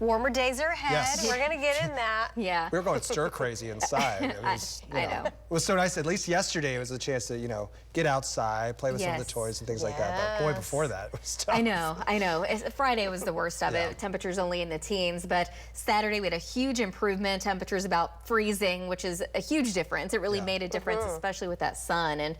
Warmer days are ahead. Yes. We're going to get in that. Yeah. We were going stir crazy inside. It was, I know. It was so nice. At least yesterday it was a chance to, get outside, play with some of the toys and things like that. But boy, before that, it was tough. I know. Friday was the worst of it. Temperatures only in the teens, but Saturday we had a huge improvement. Temperatures about freezing, which is a huge difference. It really made a difference, especially with that sun. And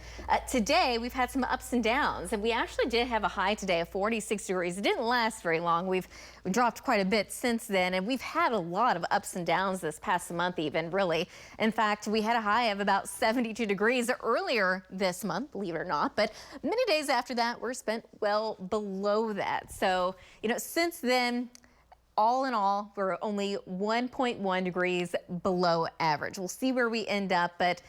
today we've had some ups and downs, and we actually did have a high today of 46 degrees. It didn't last very long. We've dropped quite a bit since then, and we've had a lot of ups and downs this past month even, really. In fact, we had a high of about 72 degrees earlier this month, believe it or not, but many days after that we're spent well below that. So, since then, all in all, we're only 1.1 degrees below average. We'll see where we end up, but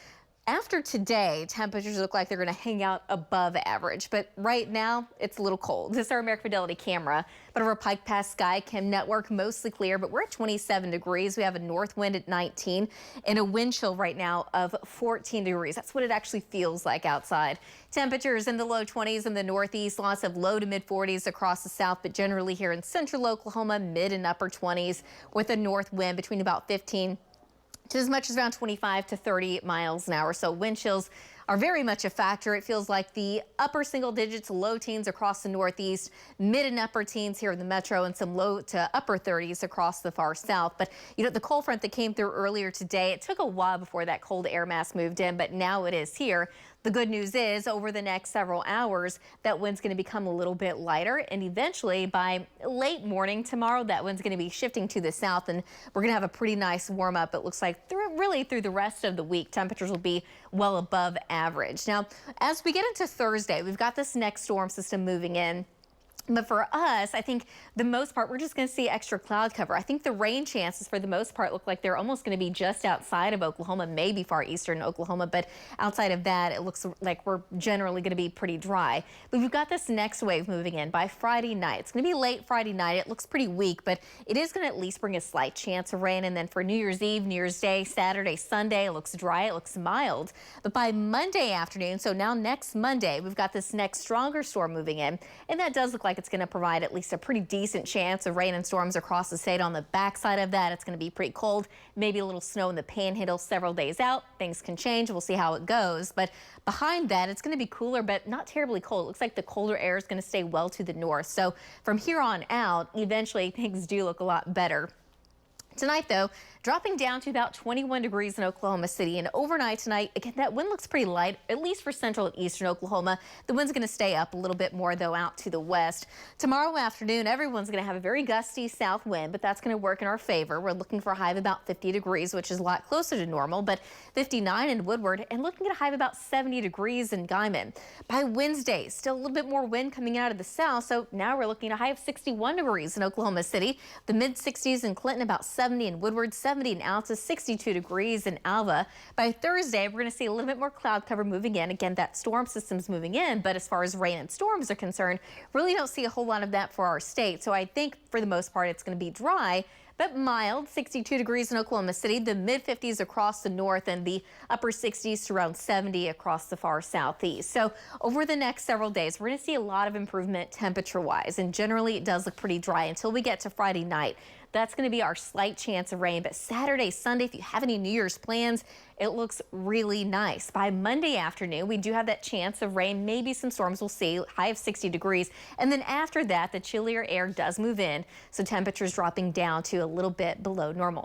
after today, temperatures look like they're going to hang out above average, but right now it's a little cold. This is our American Fidelity camera, but over Pike Pass Sky Chem Network, mostly clear, but we're at 27 degrees. We have a north wind at 19 and a wind chill right now of 14 degrees. That's what it actually feels like outside. Temperatures in the low 20s in the northeast, lots of low to mid 40s across the south, but generally here in central Oklahoma, mid and upper 20s with a north wind between about 15 to as much as around 25 to 30 miles an hour. So wind chills are very much a factor. It feels like the upper single digits, low teens across the northeast, mid and upper teens here in the metro, and some low to upper 30s across the far south. But the cold front that came through earlier today, it took a while before that cold air mass moved in, but now it is here. The good news is over the next several hours, that wind's going to become a little bit lighter, and eventually by late morning tomorrow, that wind's going to be shifting to the south, and we're going to have a pretty nice warm up. It looks like through the rest of the week, temperatures will be well above average. Now, as we get into Thursday, we've got this next storm system moving in. But for us, I think the most part, we're just going to see extra cloud cover. I think the rain chances for the most part look like they're almost going to be just outside of Oklahoma, maybe far eastern Oklahoma. But outside of that, it looks like we're generally going to be pretty dry. But we've got this next wave moving in by Friday night. It's going to be late Friday night. It looks pretty weak, but it is going to at least bring a slight chance of rain. And then for New Year's Eve, New Year's Day, Saturday, Sunday, it looks dry. It looks mild. But by Monday afternoon, so now next Monday, we've got this next stronger storm moving in. And that does look like it's going to provide at least a pretty decent chance of rain and storms across the state. On the backside of that, it's going to be pretty cold, maybe a little snow in the Panhandle several days out. Things can change. We'll see how it goes. But behind that, it's going to be cooler, but not terribly cold. It looks like the colder air is going to stay well to the north. So from here on out, eventually things do look a lot better. Tonight, though, dropping down to about 21 degrees in Oklahoma City. And overnight tonight, again, that wind looks pretty light, at least for central and eastern Oklahoma. The wind's going to stay up a little bit more, though, out to the west. Tomorrow afternoon, everyone's going to have a very gusty south wind, but that's going to work in our favor. We're looking for a high of about 50 degrees, which is a lot closer to normal, but 59 in Woodward, and looking at a high of about 70 degrees in Guyman. By Wednesday, still a little bit more wind coming out of the south, so now we're looking at a high of 61 degrees in Oklahoma City. The mid-60s in Clinton, about 70 in Woodward, 70 in Alta, 62 degrees in Alva. By Thursday, we're going to see a little bit more cloud cover moving in. Again, that storm system's moving in, but as far as rain and storms are concerned, really don't see a whole lot of that for our state. So I think for the most part, it's going to be dry, but mild. 62 degrees in Oklahoma City, the mid-50s across the north, and the upper 60s to around 70 across the far southeast. So over the next several days, we're going to see a lot of improvement temperature-wise, and generally it does look pretty dry until we get to Friday night. That's going to be our slight chance of rain. But Saturday, Sunday, if you have any New Year's plans, it looks really nice. By Monday afternoon, we do have that chance of rain. Maybe some storms. We'll see. High of 60 degrees. And then after that, the chillier air does move in. So temperatures dropping down to a little bit below normal.